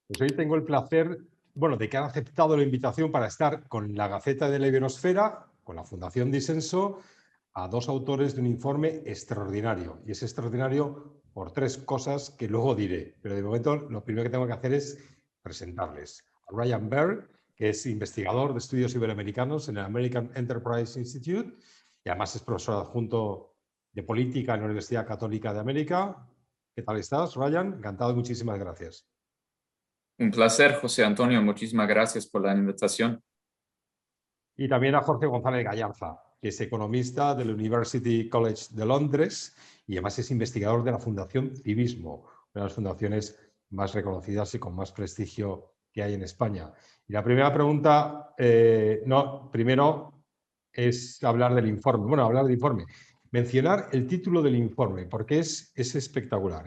Pues hoy tengo el placer, bueno, de que han aceptado la invitación para estar con la Gaceta de la Iberosfera, con la Fundación Disenso, a dos autores de un informe extraordinario. Y es extraordinario por tres cosas que luego diré. Pero de momento lo primero que tengo que hacer es presentarles a Ryan Berg, que es investigador de estudios iberoamericanos en el American Enterprise Institute y además es profesor adjunto de política en la Universidad Católica de América. ¿Qué tal estás, Ryan? Encantado y muchísimas gracias. Un placer, José Antonio. Muchísimas gracias por la invitación. Y también a Jorge González Gallarza, que es economista del University College de Londres y además es investigador de la Fundación Civismo, una de las fundaciones más reconocidas y con más prestigio que hay en España. Y la primera pregunta, primero es hablar del informe. Bueno, hablar del informe. Mencionar el título del informe, porque es espectacular.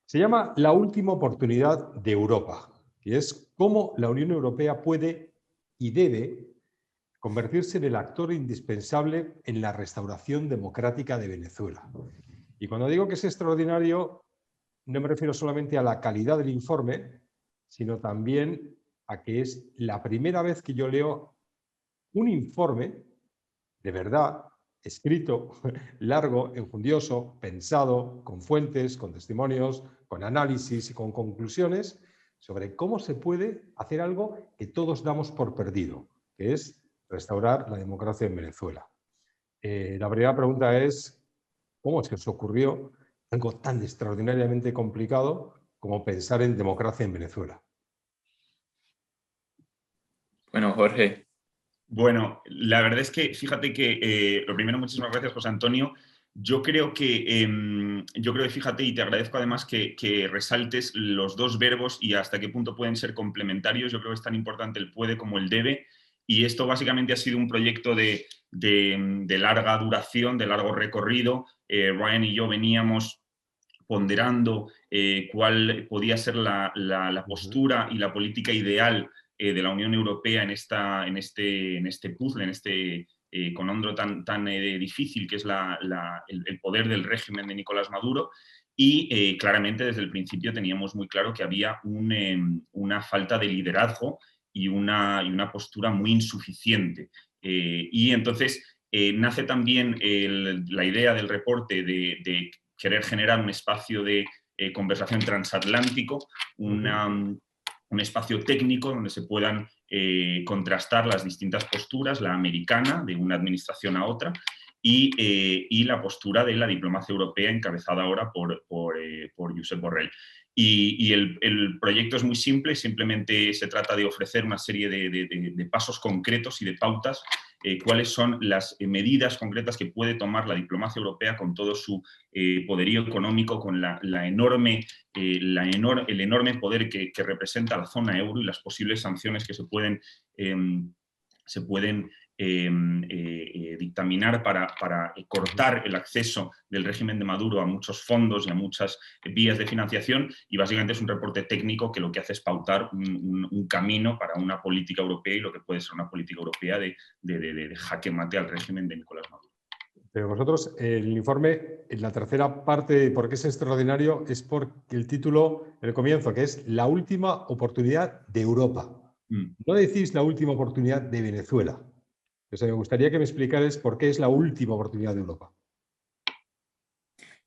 Se llama La última oportunidad de Europa, y es cómo la Unión Europea puede y debe convertirse en el actor indispensable en la restauración democrática de Venezuela. Y cuando digo que es extraordinario, no me refiero solamente a la calidad del informe, sino también a que es la primera vez que yo leo un informe de verdad, escrito, largo, enjundioso, pensado, con fuentes, con testimonios, con análisis y con conclusiones sobre cómo se puede hacer algo que todos damos por perdido, que es restaurar la democracia en Venezuela. La primera pregunta es, ¿cómo se os ocurrió algo tan extraordinariamente complicado como pensar en democracia en Venezuela? Bueno, Jorge. Bueno, la verdad es que fíjate que, lo primero, muchísimas gracias, José Antonio. Yo creo que, fíjate, y te agradezco además que resaltes los dos verbos y hasta qué punto pueden ser complementarios. Yo creo que es tan importante el puede como el debe. Y esto básicamente ha sido un proyecto de larga duración, de largo recorrido. Ryan y yo veníamos ponderando cuál podía ser la postura y la política ideal de la Unión Europea en este puzzle, en este conondro tan difícil que es el poder del régimen de Nicolás Maduro. Y claramente desde el principio teníamos muy claro que había una falta de liderazgo y una postura muy insuficiente. Y entonces nace también la idea del reporte de querer generar un espacio de conversación transatlántico, un espacio técnico donde se puedan contrastar las distintas posturas, la americana de una administración a otra y la postura de la diplomacia europea encabezada ahora por Josep Borrell. Y el proyecto es muy simple, simplemente se trata de ofrecer una serie de pasos concretos y de pautas, cuáles son las medidas concretas que puede tomar la diplomacia europea con todo su poderío económico, con el enorme poder que representa la zona euro y las posibles sanciones que se pueden dictaminar para cortar el acceso del régimen de Maduro a muchos fondos y a muchas vías de financiación, y básicamente es un reporte técnico que lo que hace es pautar un camino para una política europea y lo que puede ser una política europea de jaque mate al régimen de Nicolás Maduro. Pero vosotros, el informe, en la tercera parte, ¿por qué es extraordinario? Es porque el título, el comienzo, que es La última oportunidad de Europa. No decís la última oportunidad de Venezuela. O sea, me gustaría que me explicaras por qué es la última oportunidad de Europa.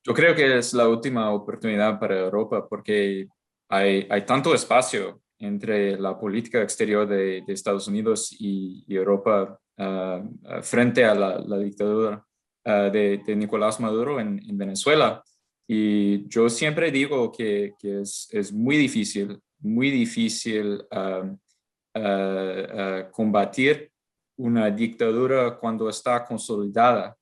Yo creo que es la última oportunidad para Europa porque hay tanto espacio entre la política exterior de Estados Unidos y Europa frente a la dictadura de Nicolás Maduro en Venezuela. Y yo siempre digo que es muy difícil combatir una dictadura cuando está consolidada,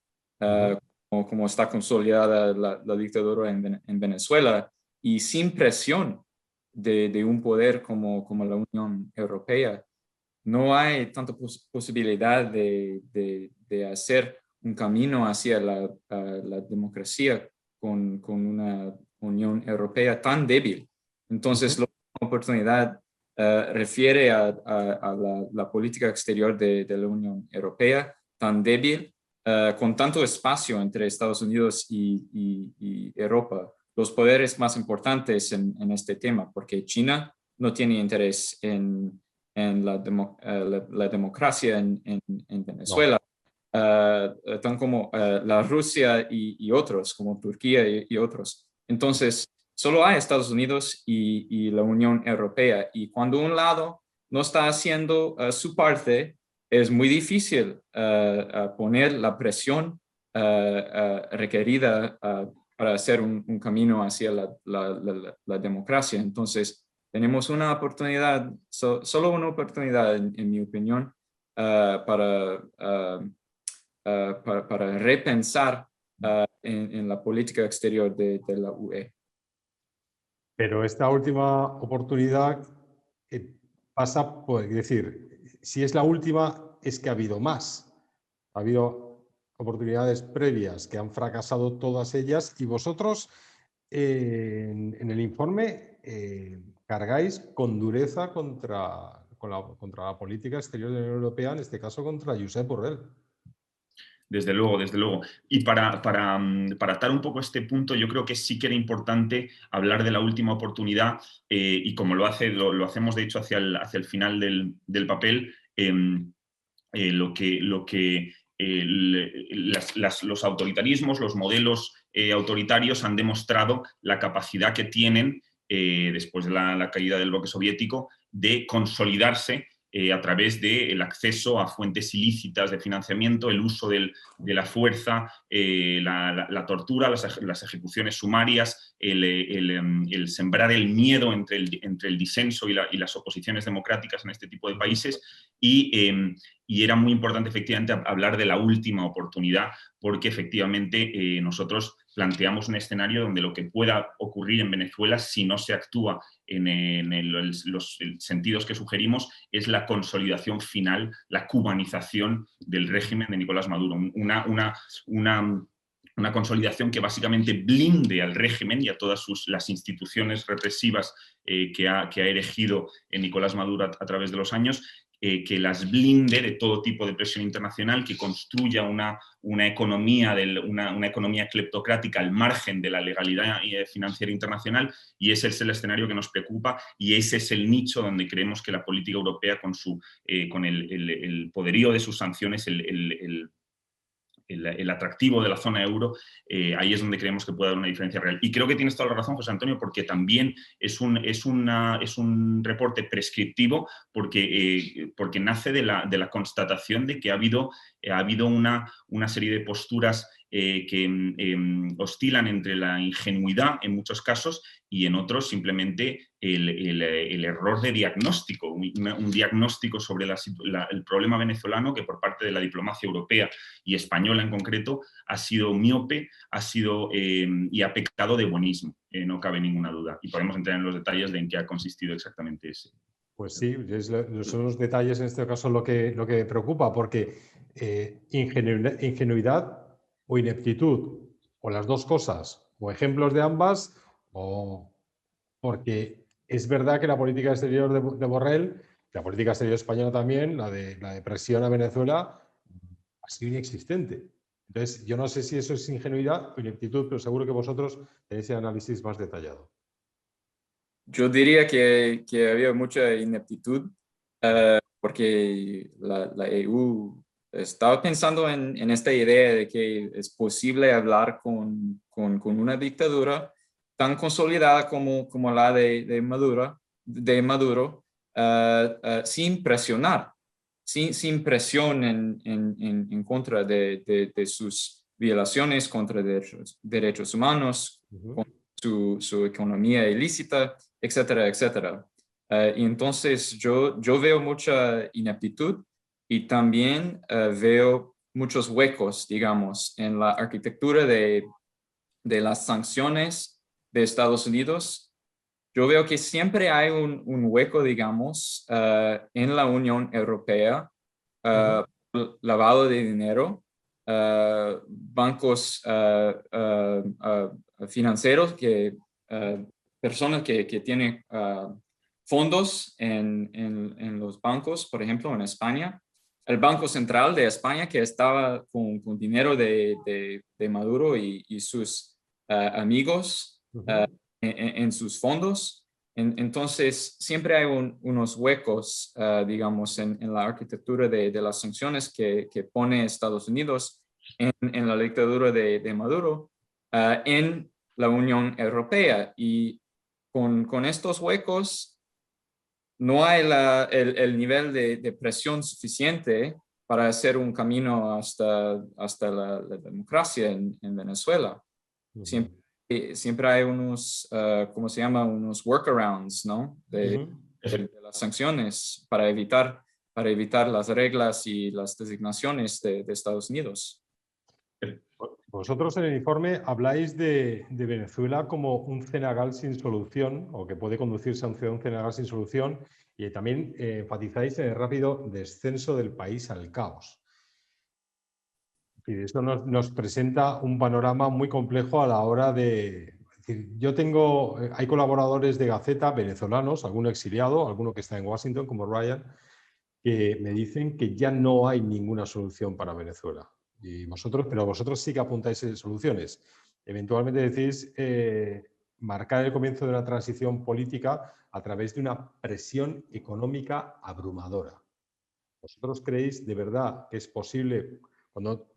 como está consolidada la dictadura en Venezuela, y sin presión de un poder como la Unión Europea. No hay tanta posibilidad de hacer un camino hacia la democracia con una Unión Europea tan débil. Entonces, la oportunidad refiere a la política exterior de la Unión Europea tan débil, con tanto espacio entre Estados Unidos y Europa. Los poderes más importantes en este tema, porque China no tiene interés en la democracia en Venezuela. Tan como la Rusia y otros, como Turquía y otros. Entonces, solo hay Estados Unidos y la Unión Europea. Y cuando un lado no está haciendo su parte, es muy difícil poner la presión requerida para hacer un camino hacia la democracia. Entonces, tenemos una oportunidad, solo una oportunidad, en mi opinión, para repensar en la política exterior de la UE. Pero esta última oportunidad pasa por, es decir, si es la última, es que ha habido más. Ha habido oportunidades previas que han fracasado todas ellas y vosotros en el informe cargáis con dureza contra la política exterior de la Unión Europea, en este caso contra Josep Borrell. Desde luego, desde luego. Y para atar un poco este punto, yo creo que sí que era importante hablar de la última oportunidad y como lo hacemos de hecho hacia el final del papel, los autoritarismos, los modelos autoritarios han demostrado la capacidad que tienen después de la caída del bloque soviético de consolidarse a través del acceso a fuentes ilícitas de financiamiento, el uso de la fuerza, la tortura, las ejecuciones sumarias, el sembrar el miedo entre el disenso y las oposiciones democráticas en este tipo de países y era muy importante efectivamente hablar de la última oportunidad porque efectivamente nosotros planteamos un escenario donde lo que pueda ocurrir en Venezuela si no se actúa en los sentidos que sugerimos es la consolidación final, la cubanización del régimen de Nicolás Maduro. Una consolidación que básicamente blinde al régimen y a todas las instituciones represivas que ha erigido Nicolás Maduro a través de los años, que las blinde de todo tipo de presión internacional, que construya una economía cleptocrática al margen de la legalidad financiera internacional, y ese es el escenario que nos preocupa y ese es el nicho donde creemos que la política europea con el poderío de sus sanciones, el atractivo de la zona euro, ahí es donde creemos que puede haber una diferencia real. Y creo que tienes toda la razón, José Antonio, porque también es un reporte prescriptivo porque nace de la constatación de que ha habido una serie de posturas que oscilan entre la ingenuidad en muchos casos y en otros simplemente el error de diagnóstico, un diagnóstico sobre el problema venezolano que por parte de la diplomacia europea y española en concreto ha sido miope, y ha pecado de buenismo, no cabe ninguna duda. Y podemos entrar en los detalles de en qué ha consistido exactamente ese. Pues sí, son los detalles en este caso lo que me preocupa, porque ingenuidad o ineptitud, o las dos cosas, o ejemplos de ambas, o porque es verdad que la política exterior de Borrell, la política exterior española también, la de presión a Venezuela, ha sido inexistente. Entonces, yo no sé si eso es ingenuidad o ineptitud, pero seguro que vosotros tenéis el análisis más detallado. Yo diría que había mucha ineptitud porque la EU estaba pensando en esta idea de que es posible hablar con una dictadura tan consolidada como la de Maduro, sin presionar, sin presión en contra de sus violaciones contra derechos humanos, su economía ilícita, etcétera, etcétera. Y entonces yo veo mucha ineptitud y también veo muchos huecos, digamos, en la arquitectura de las sanciones de Estados Unidos. Yo veo que siempre hay un hueco, digamos, en la Unión Europea, lavado de dinero, bancos financieros, personas que tienen fondos en los bancos, por ejemplo, en España. El Banco Central de España, que estaba con dinero de Maduro y sus amigos en sus fondos. Entonces, siempre hay unos huecos, digamos, en la arquitectura de las sanciones que pone Estados Unidos en la dictadura de Maduro, en la Unión Europea. Y con estos huecos no hay el nivel de presión suficiente para hacer un camino hasta la democracia en Venezuela. Siempre hay unos, ¿cómo se llama? Unos workarounds, ¿no? De las sanciones para evitar las reglas y las designaciones de Estados Unidos. Vosotros en el informe habláis de Venezuela como un cenagal sin solución, o que puede conducirse a un cenagal sin solución, y también enfatizáis en el rápido descenso del país al caos. Y esto nos presenta un panorama muy complejo a la hora de... Es decir, hay colaboradores de Gaceta venezolanos, alguno exiliado, alguno que está en Washington, como Ryan, que me dicen que ya no hay ninguna solución para Venezuela. Pero vosotros sí que apuntáis soluciones. Eventualmente decís marcar el comienzo de una transición política a través de una presión económica abrumadora. ¿Vosotros creéis de verdad que es posible?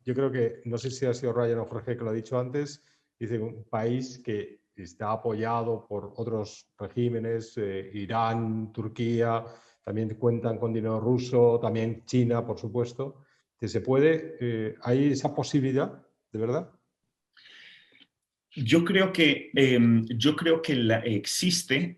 Yo creo que, no sé si ha sido Ryan o Jorge que lo ha dicho antes, dice un país que está apoyado por otros regímenes, Irán, Turquía, también cuentan con dinero ruso, también China, por supuesto, que se puede, ¿hay esa posibilidad, de verdad? Yo creo que existe,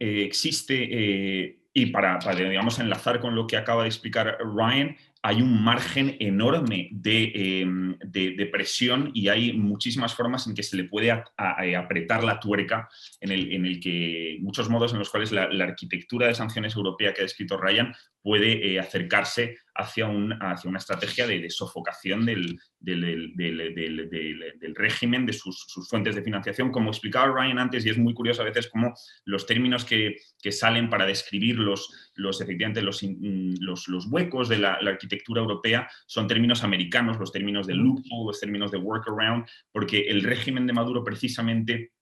y para, digamos, enlazar con lo que acaba de explicar Ryan, hay un margen enorme de presión y hay muchísimas formas en que se le puede apretar la tuerca, en el que muchos modos en los cuales la arquitectura de sanciones europea que ha descrito Ryan puede acercarse hacia una estrategia de sofocación del régimen, de sus fuentes de financiación. Como explicaba Ryan antes, y es muy curioso a veces cómo los términos que salen para describir efectivamente los huecos de la arquitectura europea son términos americanos, los términos de loophole, los términos de workaround, porque el régimen de Maduro precisamente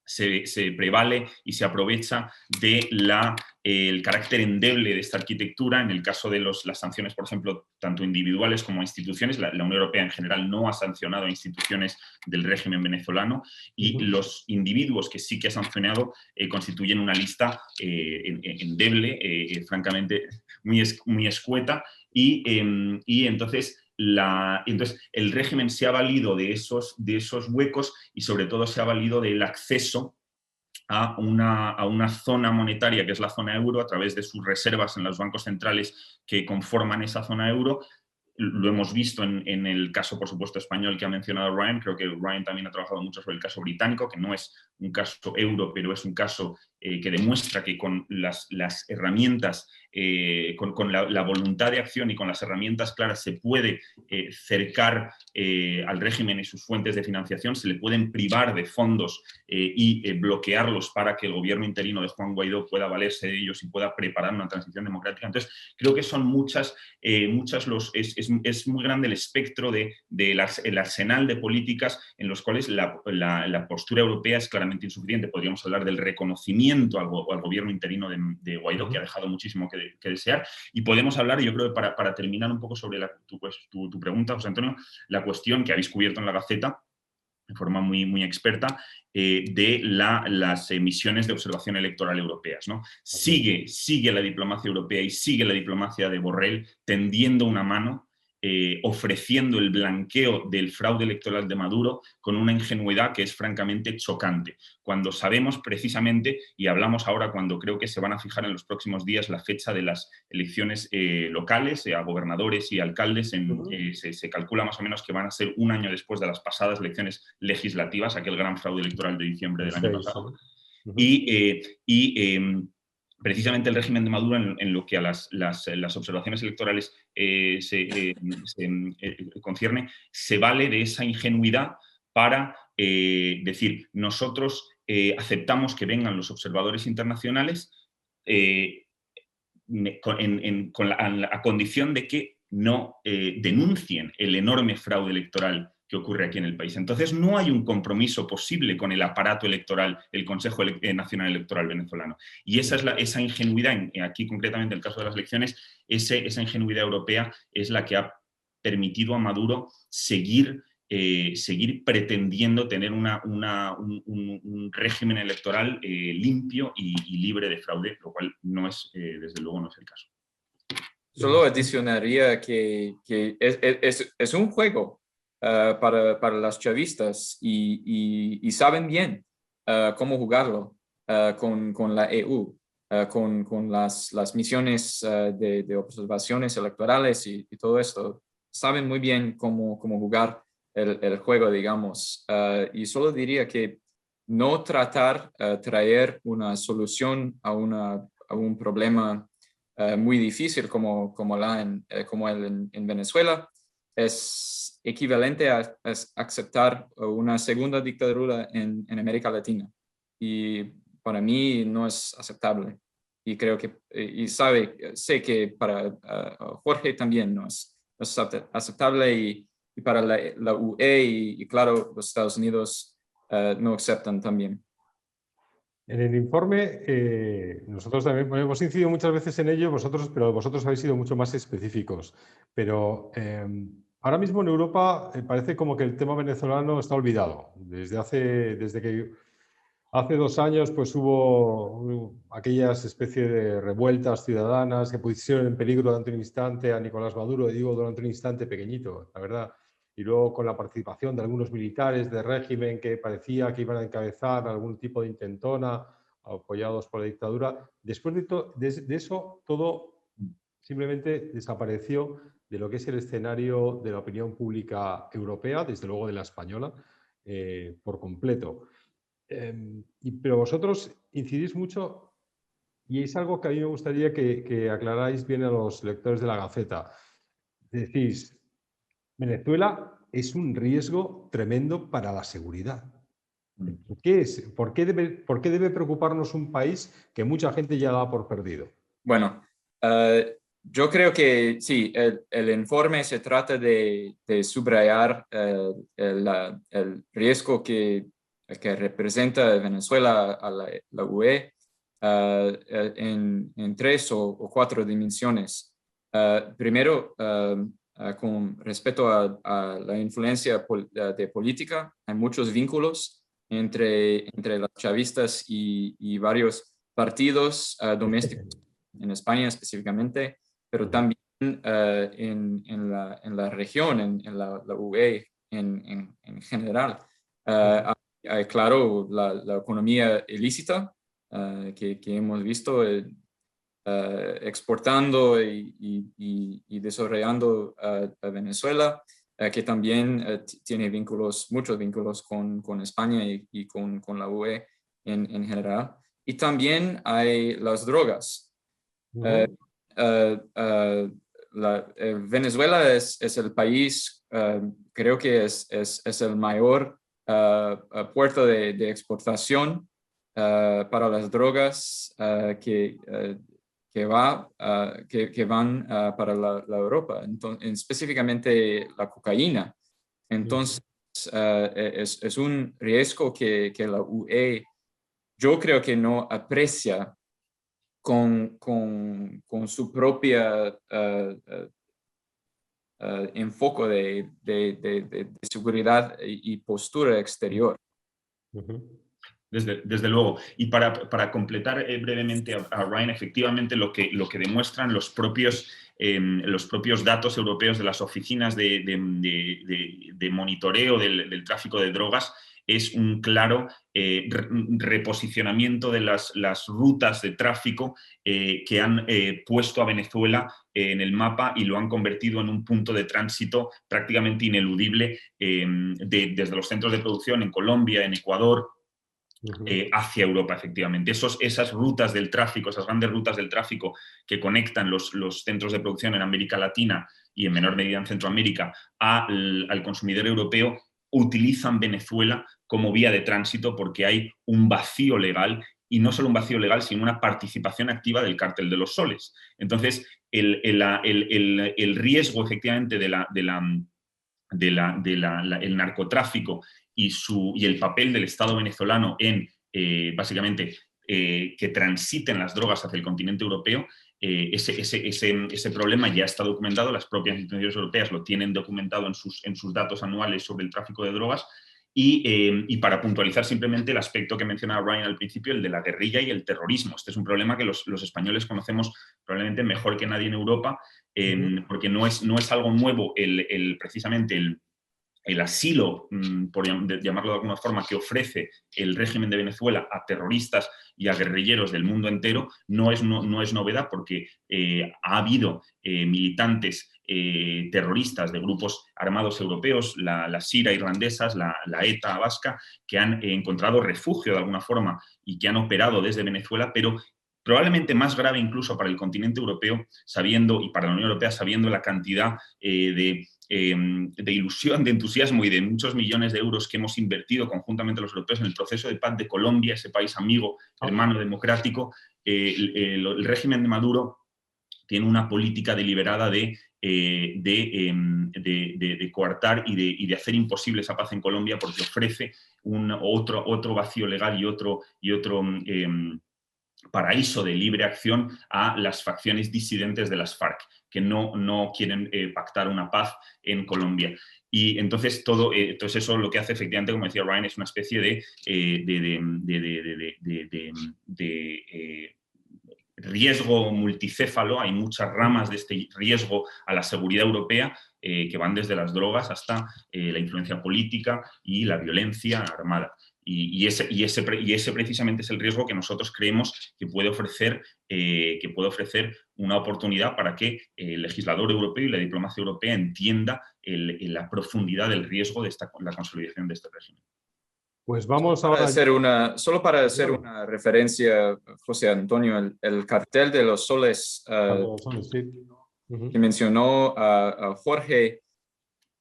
se prevale y se aprovecha del carácter endeble de esta arquitectura. En el caso de las sanciones, por ejemplo, tanto individuales como instituciones, la Unión Europea en general no ha sancionado a instituciones del régimen venezolano, y los individuos que sí que ha sancionado constituyen una lista endeble, francamente muy escueta, y entonces el régimen se ha valido de esos huecos, y sobre todo se ha valido del acceso a una zona monetaria que es la zona euro a través de sus reservas en los bancos centrales que conforman esa zona euro. Lo hemos visto en el caso, por supuesto, español que ha mencionado Ryan. Creo que Ryan también ha trabajado mucho sobre el caso británico, que no es un caso euro, pero es un caso que demuestra que con las herramientas, con la voluntad de acción y con las herramientas claras se puede cercar al régimen y sus fuentes de financiación, se le pueden privar de fondos y bloquearlos para que el gobierno interino de Juan Guaidó pueda valerse de ellos y pueda preparar una transición democrática. Entonces, creo que son es muy grande el espectro el arsenal de políticas en los cuales la postura europea es claramente insuficiente. Podríamos hablar del reconocimiento al gobierno interino de Guaidó, que ha dejado muchísimo que desear, y podemos hablar, yo creo que para terminar un poco sobre tu pregunta, José Antonio, la cuestión que habéis cubierto en la Gaceta de forma muy experta, de las misiones de observación electoral europeas, ¿no? Sigue la diplomacia europea y sigue la diplomacia de Borrell tendiendo una mano, ofreciendo el blanqueo del fraude electoral de Maduro con una ingenuidad que es francamente chocante. Cuando sabemos precisamente, y hablamos ahora cuando creo que se van a fijar en los próximos días la fecha de las elecciones locales, a gobernadores y alcaldes, se calcula más o menos que van a ser un año después de las pasadas elecciones legislativas, aquel gran fraude electoral de diciembre del año pasado. Precisamente el régimen de Maduro, en lo que a las observaciones electorales se concierne, se vale de esa ingenuidad para decir: nosotros aceptamos que vengan los observadores internacionales a condición de que no denuncien el enorme fraude electoral que ocurre aquí en el país. Entonces, no hay un compromiso posible con el aparato electoral, el Consejo Nacional Electoral venezolano. Y esa es esa ingenuidad, aquí concretamente en el caso de las elecciones, esa ingenuidad europea es la que ha permitido a Maduro seguir pretendiendo tener un régimen electoral limpio y libre de fraude, lo cual no es, desde luego, no es el caso. Solo adicionaría que es un juego para las chavistas y saben bien cómo jugarlo con la EU, con las misiones de observaciones electorales y todo esto. Saben muy bien cómo jugar el juego, digamos. Y solo diría que no tratar traer una solución a un problema muy difícil como el en Venezuela, es equivalente a aceptar una segunda dictadura en América Latina. Y para mí no es aceptable. Y creo que, sé que para Jorge también no es aceptable y para la UE y claro, los Estados Unidos no aceptan también. En el informe, nosotros también hemos incidido muchas veces en ello, pero vosotros habéis sido mucho más específicos. Pero ahora mismo en Europa parece como que el tema venezolano está olvidado. Desde que hace 2 años pues hubo aquellas especie de revueltas ciudadanas que pusieron en peligro durante un instante a Nicolás Maduro, digo durante un instante pequeñito, la verdad. Y luego con la participación de algunos militares de régimen que parecía que iban a encabezar algún tipo de intentona, apoyados por la dictadura. Después de eso, todo simplemente desapareció de lo que es el escenario de la opinión pública europea, desde luego de la española, por completo. Pero vosotros incidís mucho y es algo que a mí me gustaría que aclaráis bien a los lectores de la Gaceta. Decís, Venezuela es un riesgo tremendo para la seguridad. ¿Qué es? ¿Por qué debe preocuparnos un país que mucha gente ya da por perdido? Bueno, yo creo que sí, el informe se trata de subrayar el riesgo que representa Venezuela a la UE en 3 o 4 dimensiones. Primero, con respecto a la influencia de política, hay muchos vínculos entre los chavistas y varios partidos domésticos en España específicamente, pero también en la región, en la UE en general. Hay, claro, la economía ilícita que hemos visto exportando y desarrollando a Venezuela, que también tiene muchos vínculos con España y con la UE en general. Y también hay las drogas. Venezuela es el país, creo que es el mayor puerto de exportación para las drogas que van para la Europa, entonces, específicamente la cocaína. Entonces, es un riesgo que la UE, yo creo que no aprecia con su propia enfoque de seguridad y postura exterior. Desde luego. Y para completar brevemente a Ryan, efectivamente lo que demuestran los propios datos europeos de las oficinas de monitoreo del tráfico de drogas es un claro reposicionamiento de las rutas de tráfico que han puesto a Venezuela en el mapa y lo han convertido en un punto de tránsito prácticamente ineludible desde los centros de producción en Colombia, en Ecuador, hacia Europa, efectivamente. Esas rutas del tráfico, esas grandes rutas del tráfico que conectan los centros de producción en América Latina y en menor medida en Centroamérica al consumidor europeo, utilizan Venezuela como vía de tránsito porque hay un vacío legal, y no solo un vacío legal, sino una participación activa del cártel de los soles. Entonces, el riesgo, efectivamente, de la el narcotráfico y el papel del Estado venezolano en, básicamente, que transiten las drogas hacia el continente europeo, ese problema ya está documentado, las propias instituciones europeas lo tienen documentado en sus datos anuales sobre el tráfico de drogas. Y para puntualizar simplemente el aspecto que mencionaba Ryan al principio, el de la guerrilla y el terrorismo. Este es un problema que los españoles conocemos probablemente mejor que nadie en Europa, porque no es algo nuevo precisamente el asilo, por llamarlo de alguna forma, que ofrece el régimen de Venezuela a terroristas y a guerrilleros del mundo entero, no es novedad, porque ha habido militantes terroristas de grupos armados europeos, la SIRA irlandesas, la ETA vasca, que han encontrado refugio de alguna forma y que han operado desde Venezuela, pero probablemente más grave incluso para el continente europeo, y para la Unión Europea, sabiendo la cantidad de ilusión, de entusiasmo y de muchos millones de euros que hemos invertido conjuntamente los europeos en el proceso de paz de Colombia, ese país amigo, hermano, democrático. El régimen de Maduro tiene una política deliberada de coartar y de hacer imposible esa paz en Colombia, porque ofrece otro vacío legal y otro paraíso de libre acción a las facciones disidentes de las FARC, que no quieren pactar una paz en Colombia. Y entonces entonces eso lo que hace, efectivamente, como decía Ryan, es una especie de riesgo multicéfalo. Hay muchas ramas de este riesgo a la seguridad europea, que van desde las drogas hasta la influencia política y la violencia armada. Y ese precisamente es el riesgo que nosotros creemos que puede ofrecer una oportunidad para que el legislador europeo y la diplomacia europea entienda la profundidad del riesgo de la consolidación de este régimen. Pues vamos ahora... Solo para hacer una referencia, José Antonio, el cartel de los soles sí. que mencionó Jorge,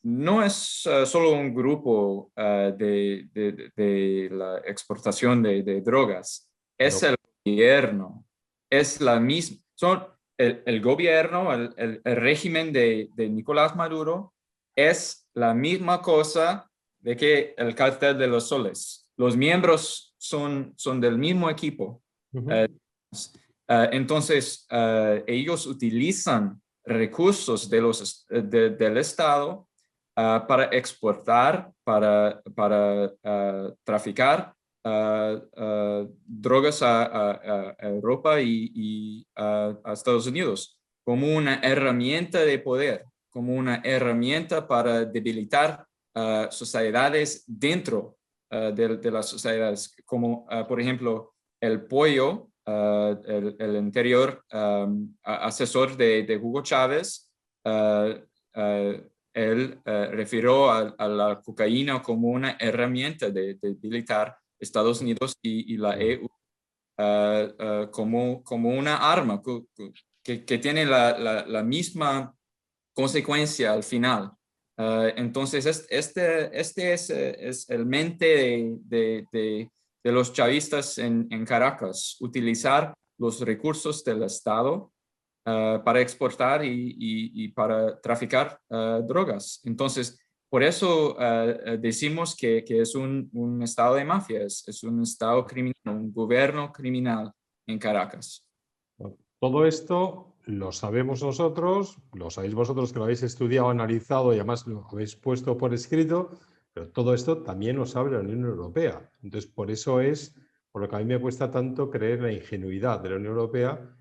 no es solo un grupo de la exportación de drogas, es el gobierno, es la misma, son el gobierno, el régimen de Nicolás Maduro es la misma cosa de que el cartel de los soles. Los miembros son del mismo equipo. Entonces, ellos utilizan recursos del Estado para exportar, para traficar drogas a Europa y a Estados Unidos como una herramienta de poder, como una herramienta para debilitar sociedades dentro de las sociedades, como por ejemplo el Pollo, el anterior asesor de Hugo Chávez, él refirió a la cocaína como una herramienta de debilitar Estados Unidos y la EU como una arma que tiene la misma consecuencia al final. Entonces, este es el mente de los chavistas en Caracas, utilizar los recursos del Estado para exportar y para traficar drogas. Entonces, por eso decimos que es un estado de mafia, es un estado criminal, un gobierno criminal en Caracas. Todo esto lo sabemos nosotros, lo sabéis vosotros que lo habéis estudiado, analizado y además lo habéis puesto por escrito, pero todo esto también lo sabe la Unión Europea. Entonces, por eso es por lo que a mí me cuesta tanto creer en la ingenuidad de la Unión Europea.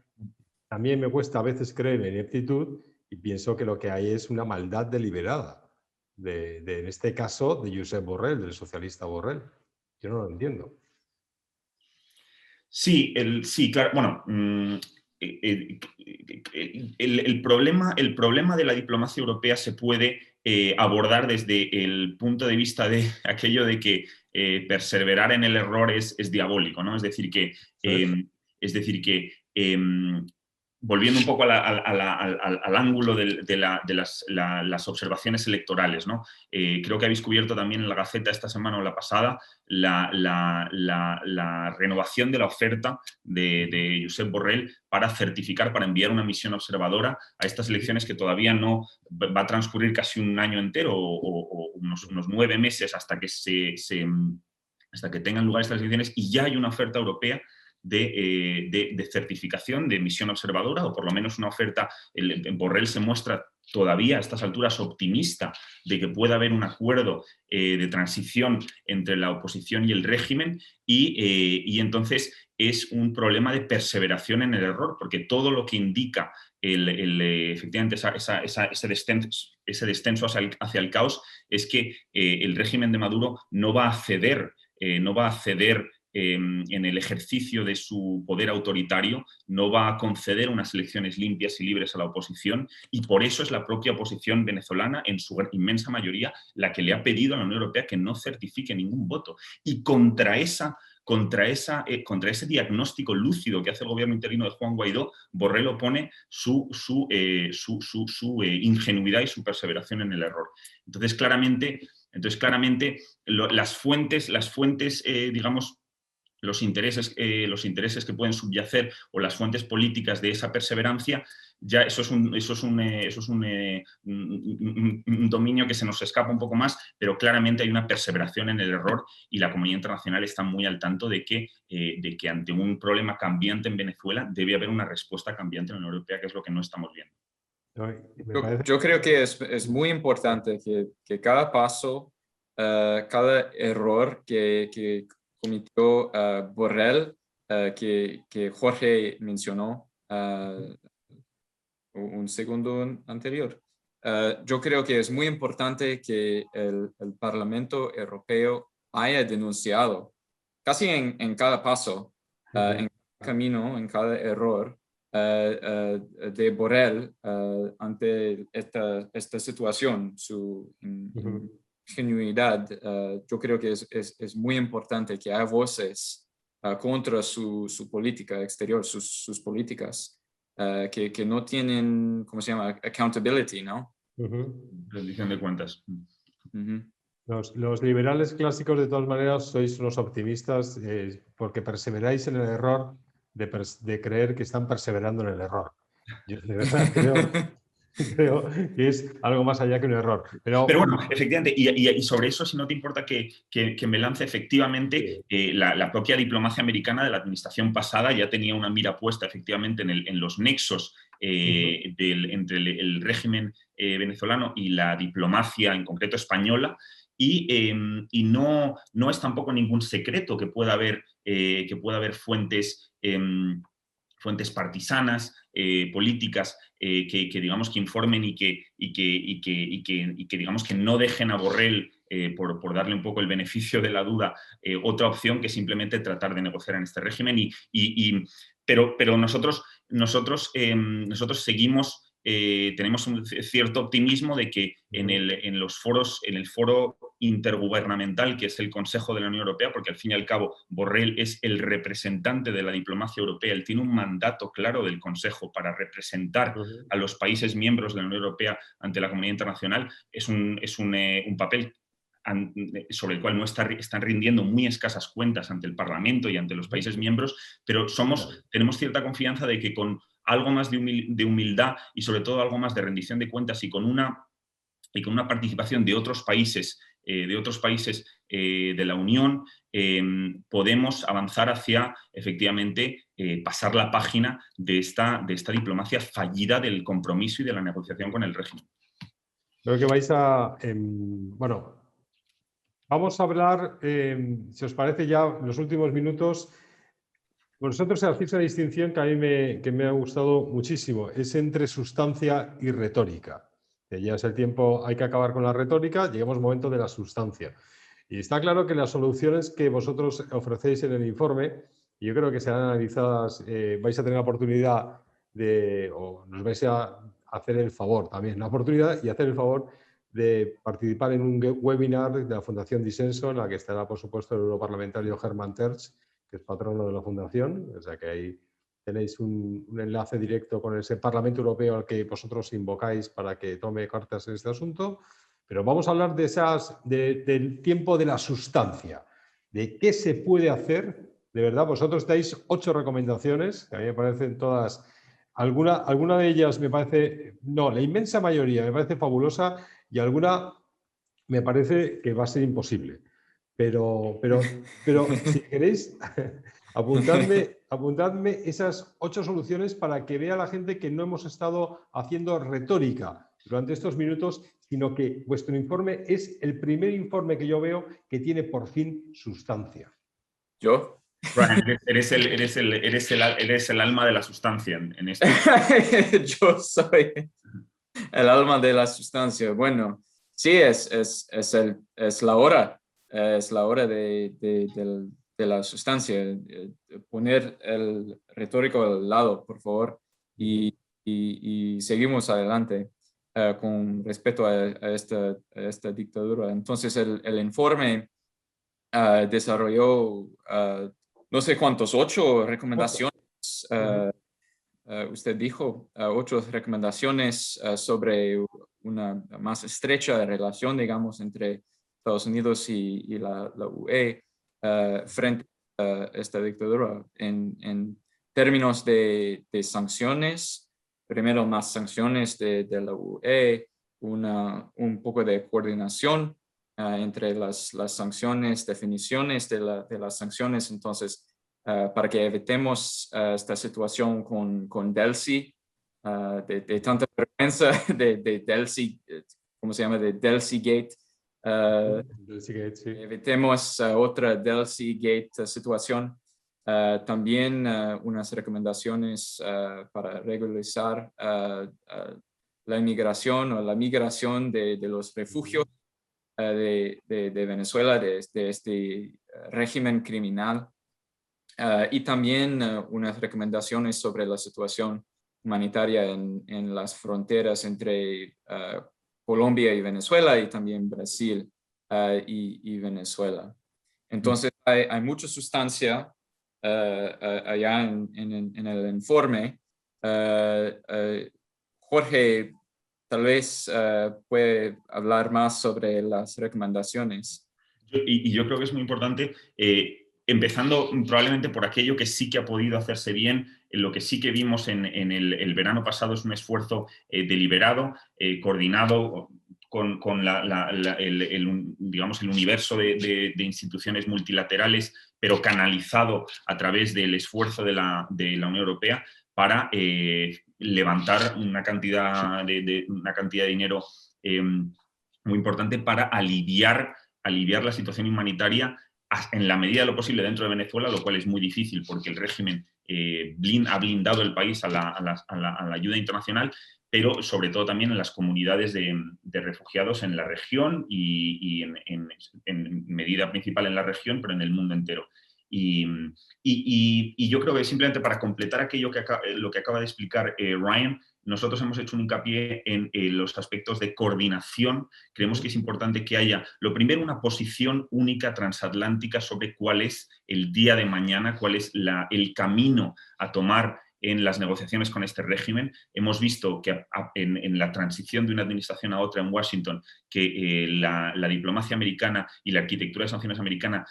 También me cuesta a veces creer en ineptitud y pienso que lo que hay es una maldad deliberada, en este caso, de Josep Borrell, del socialista Borrell. Yo no lo entiendo. Sí, claro. Bueno, el problema de la diplomacia europea se puede abordar desde el punto de vista de aquello de que perseverar en el error es diabólico, ¿no? Es decir, que volviendo un poco al ángulo de las observaciones electorales, ¿no? Creo que habéis cubierto también en la Gaceta esta semana o la pasada la renovación de la oferta de Josep Borrell para certificar, para enviar una misión observadora a estas elecciones que todavía no va a transcurrir casi un año entero o unos 9 meses hasta que hasta que tengan lugar estas elecciones, y ya hay una oferta europea de certificación de misión observadora, o por lo menos una oferta. Borrell se muestra todavía a estas alturas optimista de que pueda haber un acuerdo de transición entre la oposición y el régimen, y entonces es un problema de perseveración en el error, porque todo lo que indica efectivamente ese descenso hacia el caos es que el régimen de Maduro no va a ceder en el ejercicio de su poder autoritario, no va a conceder unas elecciones limpias y libres a la oposición, y por eso es la propia oposición venezolana, en su inmensa mayoría, la que le ha pedido a la Unión Europea que no certifique ningún voto. Y contra ese diagnóstico lúcido que hace el gobierno interino de Juan Guaidó, Borrell opone su ingenuidad y su perseveración en el error. Entonces, claramente las fuentes, digamos, los intereses que pueden subyacer, o las fuentes políticas de esa perseverancia, ya eso es un dominio que se nos escapa un poco más, pero claramente hay una perseveración en el error, y la comunidad internacional está muy al tanto de que ante un problema cambiante en Venezuela debe haber una respuesta cambiante en la Unión Europea, que es lo que no estamos viendo. Yo creo que es muy importante que cada paso, cada error que cometió Borrell, que Jorge mencionó un segundo anterior. Yo creo que es muy importante que el Parlamento Europeo haya denunciado casi en cada paso, en cada camino, en cada error de Borrell ante esta situación, su ingenuidad. Yo creo que es muy importante que haya voces contra su política exterior, sus políticas, que no tienen, ¿cómo se llama? Accountability, ¿no? Rendición de cuentas. Los liberales clásicos, de todas maneras, sois unos optimistas porque perseveráis en el error de creer que están perseverando en el error. Yo de verdad creo que es algo más allá que un error. Pero bueno, efectivamente, y sobre eso, si no te importa que me lance, efectivamente, la propia diplomacia americana de la administración pasada ya tenía una mira puesta efectivamente en los nexos entre el régimen venezolano y la diplomacia, en concreto española, y no es tampoco ningún secreto que pueda haber fuentes partisanas, políticas, que digamos que informen y que digamos que no dejen a Borrell, por darle un poco el beneficio de la duda, otra opción que simplemente tratar de negociar en este régimen. Pero nosotros seguimos, tenemos un cierto optimismo de que en el foro intergubernamental, que es el Consejo de la Unión Europea, porque al fin y al cabo Borrell es el representante de la diplomacia europea, él tiene un mandato claro del Consejo para representar a los países miembros de la Unión Europea ante la comunidad internacional. Es un papel sobre el cual no están rindiendo muy escasas cuentas ante el Parlamento y ante los países miembros, pero tenemos cierta confianza de que con algo más de humildad y sobre todo algo más de rendición de cuentas, y con una participación de otros países de la Unión, podemos avanzar hacia, efectivamente, pasar la página de esta diplomacia fallida del compromiso y de la negociación con el régimen. Creo que vais bueno, vamos a hablar, si os parece, ya en los últimos minutos. Vosotros hacéis una distinción que a mí me ha gustado muchísimo, es entre sustancia y retórica. Ya es el tiempo, hay que acabar con la retórica, llegamos al momento de la sustancia. Y está claro que las soluciones que vosotros ofrecéis en el informe, yo creo que serán analizadas, vais a tener la oportunidad o nos vais a hacer el favor también, la oportunidad y hacer el favor de participar en un webinar de la Fundación Disenso, en la que estará, por supuesto, el europarlamentario Hermann Tertsch, que es patrono de la Fundación, o sea que ahí tenéis un enlace directo con ese Parlamento Europeo al que vosotros invocáis para que tome cartas en este asunto. Pero vamos a hablar del tiempo de la sustancia, de qué se puede hacer. De verdad, vosotros dais 8 recomendaciones, que a mí me parecen todas, alguna de ellas me parece, no, la inmensa mayoría me parece fabulosa y alguna me parece que va a ser imposible. Pero si queréis, apuntadme esas 8 soluciones para que vea la gente que no hemos estado haciendo retórica durante estos minutos, sino que vuestro informe es el primer informe que yo veo que tiene por fin sustancia. ¿Yo? Brian, eres el alma de la sustancia en esto. Yo soy el alma de la sustancia. Bueno, sí, es la hora. Es la hora de la sustancia. Poner el retórico al lado, por favor, y seguimos adelante con respecto a esta dictadura. Entonces, el informe desarrolló no sé cuántos, 8 recomendaciones. Usted dijo 8 recomendaciones sobre una más estrecha relación, digamos, entre Estados Unidos y la UE frente a esta dictadura en términos de sanciones. Primero, más sanciones de la UE, un poco de coordinación entre las sanciones, definiciones de las sanciones. Entonces, para que evitemos esta situación con Delcy, de tanta vergüenza de Delcy, ¿cómo se llama? De Delcy Gate. Delcy Gate, sí. Evitemos otra Delcy Gate situación. También unas recomendaciones para regularizar la inmigración o la migración de los refugios de Venezuela, de este régimen criminal. Y también unas recomendaciones sobre la situación humanitaria en las fronteras entre Colombia y Venezuela y también Brasil y Venezuela. Entonces hay mucha sustancia allá en el informe. Jorge tal vez puede hablar más sobre las recomendaciones. Y yo creo que es muy importante, empezando probablemente por aquello que sí que ha podido hacerse bien. Lo que sí que vimos en el verano pasado es un esfuerzo deliberado, coordinado con digamos, el universo de instituciones multilaterales, pero canalizado a través del esfuerzo de la Unión Europea para levantar una cantidad de dinero muy importante para aliviar la situación humanitaria en la medida de lo posible dentro de Venezuela, lo cual es muy difícil porque el régimen ha blindado el país a la ayuda internacional, pero sobre todo también en las comunidades de refugiados en la región y en medida principal en la región, pero en el mundo entero. Y yo creo que simplemente para completar aquello lo que acaba de explicar Ryan, nosotros hemos hecho un hincapié en los aspectos de coordinación. Creemos que es importante que haya, lo primero, una posición única transatlántica sobre cuál es el día de mañana, cuál es el camino a tomar en las negociaciones con este régimen. Hemos visto que en la transición de una administración a otra en Washington, que la diplomacia americana y la arquitectura de sanciones americana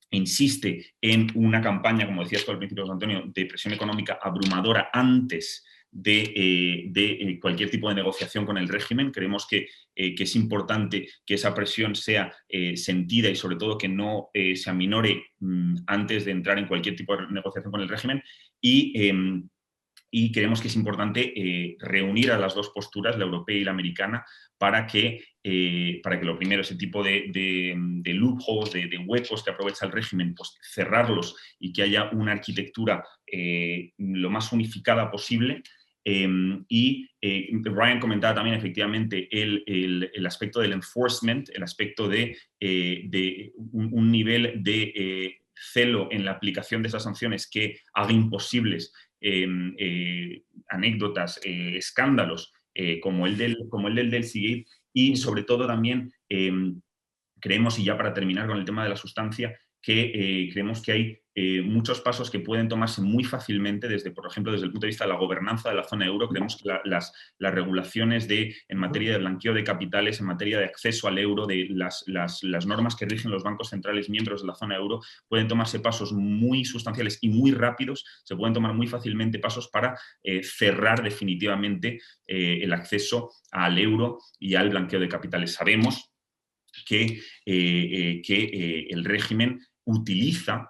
insiste en una campaña, como decías tú al principio, José Antonio, de presión económica abrumadora antes de cualquier tipo de negociación con el régimen. Creemos que es importante que esa presión sea sentida y sobre todo que no se aminore antes de entrar en cualquier tipo de negociación con el régimen. Y creemos que es importante reunir a las dos posturas, la europea y la americana, para que lo primero, ese tipo de loopholes, de huecos que aprovecha el régimen, pues cerrarlos y que haya una arquitectura lo más unificada posible. Ryan comentaba también efectivamente el aspecto del enforcement, el aspecto de un nivel de celo en la aplicación de esas sanciones que haga imposibles anécdotas, escándalos como el del Delcy Gate. Y sobre todo también creemos, y ya para terminar con el tema de la sustancia, que creemos que hay muchos pasos que pueden tomarse muy fácilmente por ejemplo, desde el punto de vista de la gobernanza de la zona euro. Creemos que las regulaciones en materia de blanqueo de capitales, en materia de acceso al euro, de las normas que rigen los bancos centrales miembros de la zona euro, pueden tomarse pasos muy sustanciales y muy rápidos. Se pueden tomar muy fácilmente pasos para cerrar definitivamente el acceso al euro y al blanqueo de capitales. Sabemos que el régimen utiliza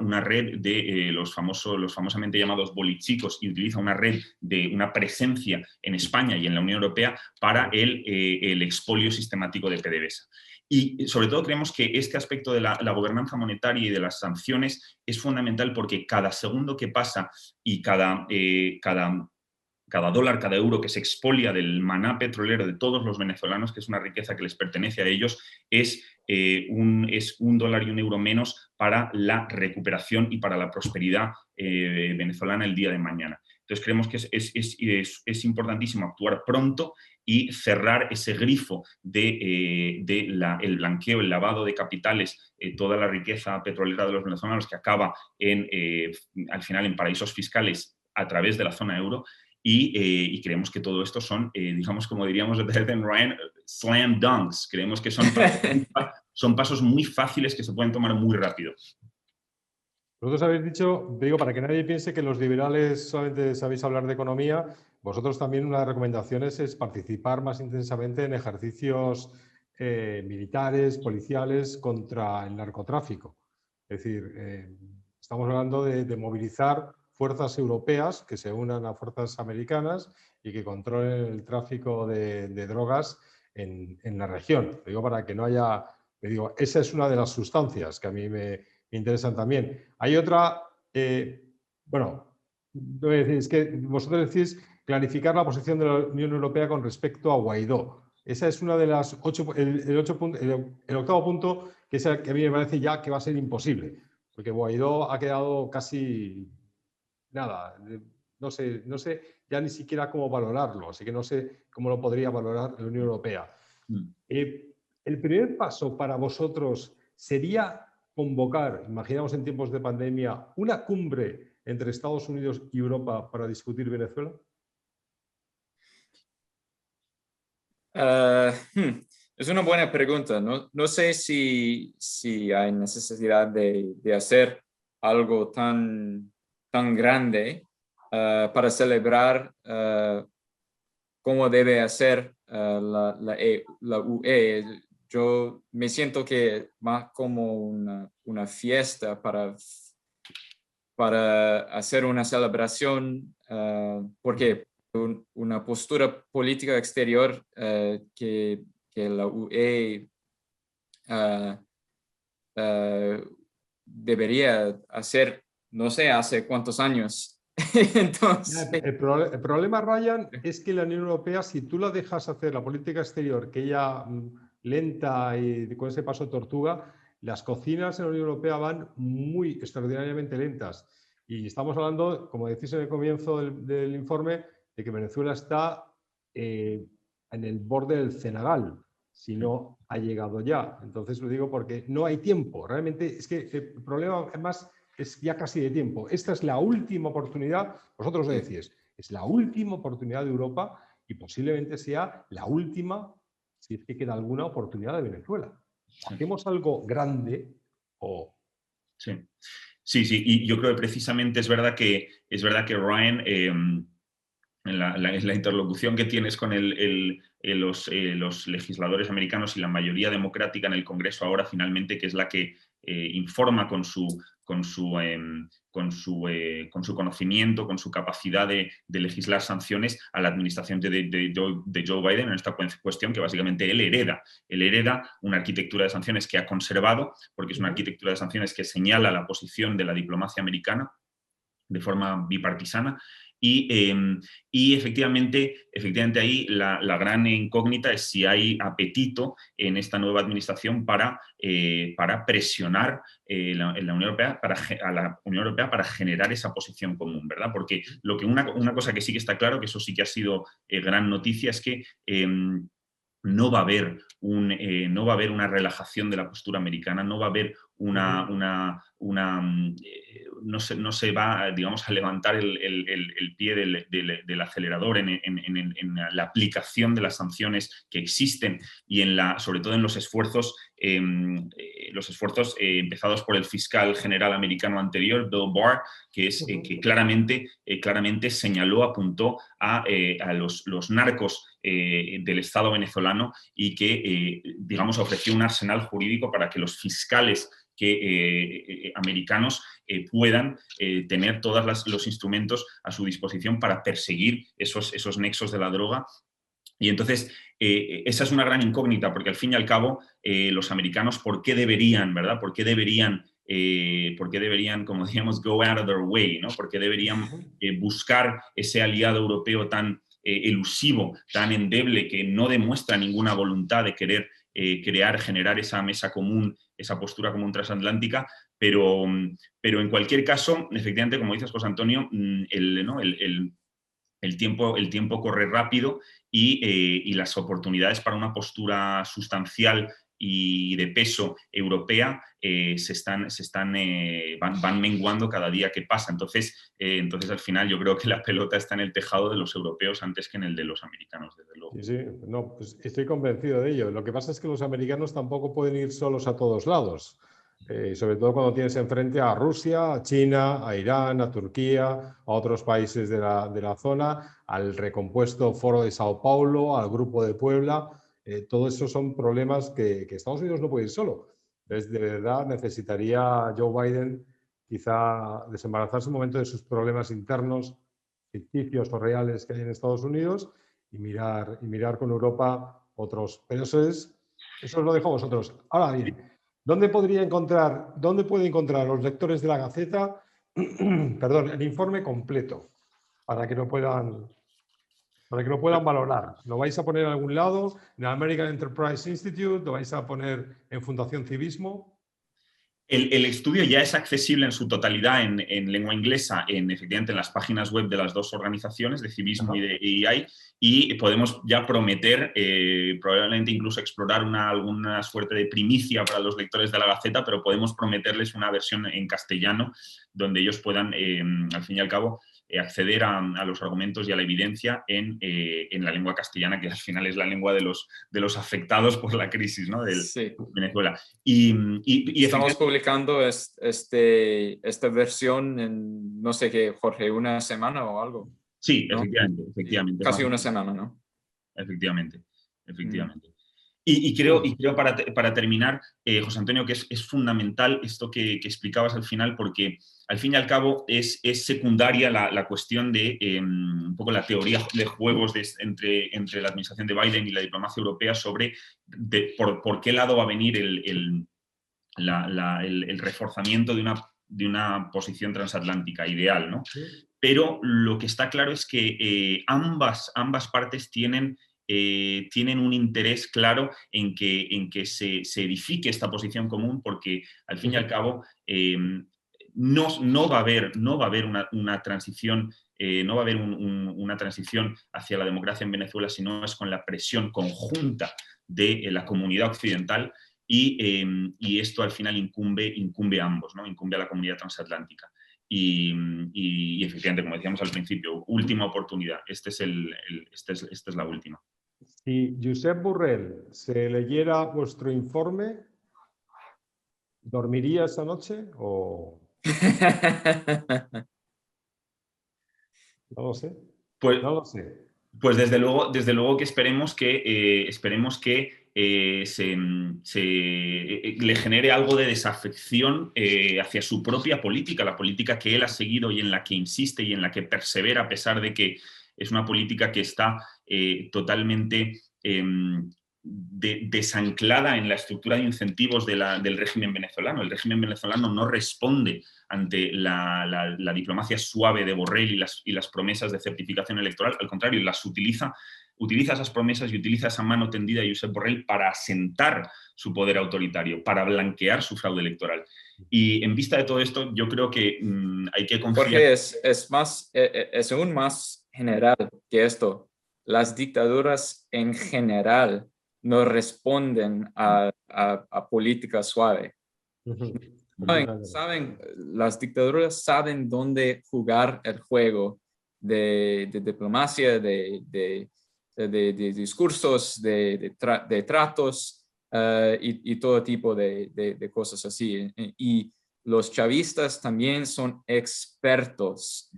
una red de los famosamente llamados bolichicos, y utiliza una red de una presencia en España y en la Unión Europea para el expolio sistemático de PDVSA. Y sobre todo creemos que este aspecto de la gobernanza monetaria y de las sanciones es fundamental, porque cada segundo que pasa y cada dólar, cada euro que se expolia del maná petrolero de todos los venezolanos, que es una riqueza que les pertenece a ellos, es un dólar y un euro menos para la recuperación y para la prosperidad venezolana el día de mañana. Entonces creemos que es importantísimo actuar pronto y cerrar ese grifo del blanqueo, el lavado de capitales, toda la riqueza petrolera de los venezolanos que acaba al final en paraísos fiscales a través de la zona euro. Y creemos que todo esto son, digamos, como diríamos en Ryan, slam dunks. Creemos que son pasos muy fáciles que se pueden tomar muy rápido. Vosotros habéis dicho, digo, para que nadie piense que los liberales solamente sabéis hablar de economía, vosotros también una de las recomendaciones es participar más intensamente en ejercicios militares, policiales contra el narcotráfico. Es decir, estamos hablando de movilizar fuerzas europeas que se unan a fuerzas americanas y que controlen el tráfico de drogas en la región. Digo, para que no haya... Digo, esa es una de las sustancias que a mí me interesan también. Hay otra, bueno, es que vosotros decís clarificar la posición de la Unión Europea con respecto a Guaidó. Esa es una de las el octavo punto, que es el que a mí me parece ya que va a ser imposible, porque Guaidó ha quedado casi nada, no sé ya ni siquiera cómo valorarlo, así que no sé cómo lo podría valorar la Unión Europea. El primer paso para vosotros sería convocar, imaginamos en tiempos de pandemia, una cumbre entre Estados Unidos y Europa para discutir Venezuela. Es una buena pregunta. No sé si hay necesidad de hacer algo tan grande para celebrar cómo debe hacer la UE. Yo me siento que más como una fiesta para hacer una celebración, porque una postura política exterior que la UE debería hacer, no sé, hace cuántos años. Entonces... El problema, Ryan, es que la Unión Europea, si tú la dejas hacer la política exterior, que ella lenta y con ese paso tortuga, las cocinas en la Unión Europea van muy extraordinariamente lentas. Y estamos hablando, como decís en el comienzo del informe, de que Venezuela está en el borde del Cenagal, si no ha llegado ya. Entonces lo digo porque no hay tiempo. Realmente es que el problema, además, es ya casi de tiempo. Esta es la última oportunidad, vosotros lo decís, es la última oportunidad de Europa y posiblemente sea la última, si es que queda alguna, oportunidad de Venezuela. O hacemos algo grande o... Sí. Y yo creo que precisamente es verdad que Ryan, en la interlocución que tienes con los legisladores americanos y la mayoría democrática en el Congreso ahora, finalmente, que es la que informa con su conocimiento, con su capacidad de legislar sanciones a la administración de Joe Biden en esta cuestión, que básicamente él hereda una arquitectura de sanciones que ha conservado, porque es una arquitectura de sanciones que señala la posición de la diplomacia americana de forma bipartisana. Y efectivamente ahí la gran incógnita es si hay apetito en esta nueva administración para presionar a la Unión Europea para generar esa posición común, ¿verdad? Porque una cosa que sí que está claro, que eso sí que ha sido gran noticia, es que no va a haber una relajación de la postura americana, no va a haber no se va, digamos, a levantar el pie del acelerador en la aplicación de las sanciones que existen y sobre todo en los esfuerzos empezados por el fiscal general americano anterior, Bill Barr, que claramente señaló, apuntó a los narcos del Estado venezolano y que, digamos, ofreció un arsenal jurídico para que los fiscales americanos puedan tener todos los instrumentos a su disposición para perseguir esos nexos de la droga. Y entonces, esa es una gran incógnita, porque al fin y al cabo, los americanos, ¿por qué deberían, verdad? ¿Por qué deberían, como decíamos, go out of their way, ¿no? ¿Por qué deberían buscar ese aliado europeo tan elusivo, tan endeble, que no demuestra ninguna voluntad de querer generar esa mesa común, esa postura común transatlántica? Pero en cualquier caso, efectivamente, como dices, José Antonio, el tiempo corre rápido y las oportunidades para una postura sustancial y de peso europea van menguando cada día que pasa. Entonces, al final, yo creo que la pelota está en el tejado de los europeos antes que en el de los americanos, desde luego. Sí, no, pues estoy convencido de ello. Lo que pasa es que los americanos tampoco pueden ir solos a todos lados. Sobre todo cuando tienes enfrente a Rusia, a China, a Irán, a Turquía, a otros países de la zona, al recompuesto Foro de Sao Paulo, al Grupo de Puebla. Todo eso son problemas que Estados Unidos no puede ir solo. Entonces, de verdad, necesitaría Joe Biden quizá desembarazarse un momento de sus problemas internos, ficticios o reales que hay en Estados Unidos y mirar con Europa otros. Pero eso os lo dejo a vosotros. Ahora bien, ¿dónde puede encontrar los lectores de la Gaceta perdón, el informe completo para que lo puedan valorar? ¿Lo vais a poner en algún lado? ¿En el American Enterprise Institute? ¿Lo vais a poner en Fundación Civismo? El estudio ya es accesible en su totalidad en lengua inglesa, efectivamente en las páginas web de las dos organizaciones, de Civismo y de EEI, y podemos ya prometer, probablemente incluso explorar alguna suerte de primicia para los lectores de la Gaceta, pero podemos prometerles una versión en castellano donde ellos puedan, al fin y al cabo, acceder a los argumentos y a la evidencia en la lengua castellana, que al final es la lengua de los afectados por la crisis, ¿no? Sí. Venezuela. Y estamos publicando esta versión en, no sé qué, Jorge, una semana o algo. Sí, ¿no? efectivamente. Casi una semana, ¿no? Efectivamente. Y creo para terminar, José Antonio, que es fundamental esto que explicabas al final, porque al fin y al cabo es secundaria la cuestión de un poco la teoría de juegos entre la administración de Biden y la diplomacia europea sobre por qué lado va a venir el reforzamiento de una posición transatlántica ideal, ¿no? Sí. Pero lo que está claro es que ambas partes tienen un interés claro en que se edifique esta posición común, porque al fin y al cabo no va a haber una transición, no va a haber una transición hacia la democracia en Venezuela si no es con la presión conjunta de la comunidad occidental, y esto al final incumbe a ambos, ¿no? Incumbe a la comunidad transatlántica. Y efectivamente, como decíamos al principio, última oportunidad. Esta es la última. Si Josep Borrell se leyera vuestro informe, ¿dormiría esa noche o...? No lo sé. Pues, no lo sé. Pues desde luego que esperemos que le genere algo de desafección hacia su propia política, la política que él ha seguido y en la que insiste y en la que persevera, a pesar de que es una política que está totalmente desanclada en la estructura de incentivos del régimen venezolano. El régimen venezolano no responde ante la diplomacia suave de Borrell y las promesas de certificación electoral. Al contrario, las utiliza esas promesas y utiliza esa mano tendida de Josep Borrell para asentar su poder autoritario, para blanquear su fraude electoral. Y en vista de todo esto, yo creo que hay que confiar... Porque es aún más general que esto. Las dictaduras en general no responden a política suave. Las dictaduras saben dónde jugar el juego de diplomacia, de discursos, de tratos y todo tipo de cosas así. Y los chavistas también son expertos,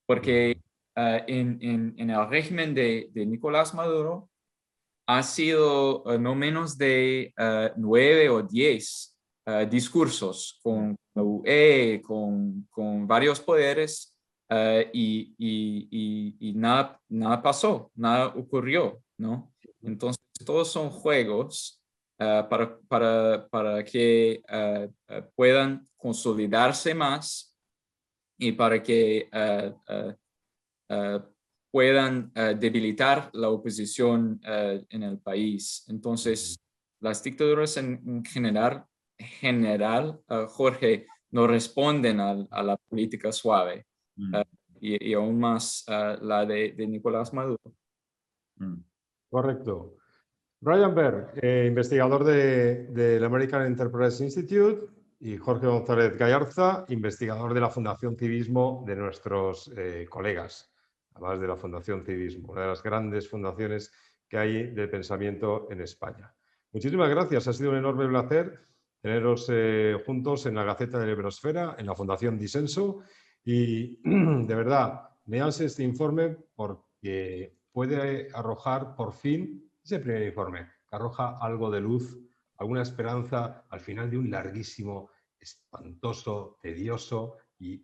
porque en el régimen de Nicolás Maduro ha sido no menos de 9 o 10 discursos con la UE, con varios poderes, y nada pasó, nada ocurrió, ¿no? Entonces, todos son juegos para que puedan consolidarse más y para que puedan debilitar la oposición en el país. Entonces, las dictaduras en general, Jorge, no responden a la política suave, y aún más la de Nicolás Maduro. Correcto. Brian Berg, investigador del American Enterprise Institute, y Jorge González Gallarza, investigador de la Fundación Civismo, de nuestros colegas, además de la Fundación Civismo, una de las grandes fundaciones que hay de pensamiento en España. Muchísimas gracias, ha sido un enorme placer teneros juntos en la Gaceta de la Iberosfera, en la Fundación Disenso, y de verdad, léanse este informe porque puede arrojar por fin ese primer informe, que arroja algo de luz, alguna esperanza al final de un larguísimo, espantoso, tedioso y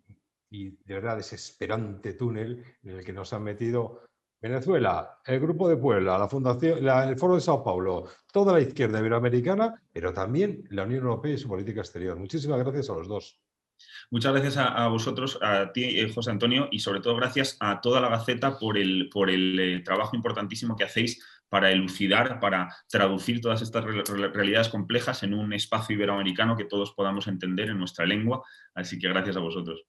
de verdad desesperante túnel en el que nos han metido Venezuela, el Grupo de Puebla, la Fundación, el Foro de Sao Paulo, toda la izquierda iberoamericana, pero también la Unión Europea y su política exterior. Muchísimas gracias a los dos. Muchas gracias a vosotros, a ti, José Antonio, y sobre todo gracias a toda la Gaceta por el trabajo importantísimo que hacéis para elucidar, para traducir todas estas realidades complejas en un espacio iberoamericano que todos podamos entender en nuestra lengua. Así que gracias a vosotros.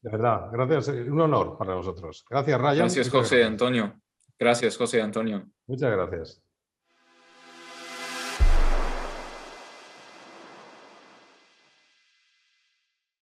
De verdad, gracias. Un honor para nosotros. Gracias, Ryan. Gracias, José Antonio. Gracias, José Antonio. Muchas gracias.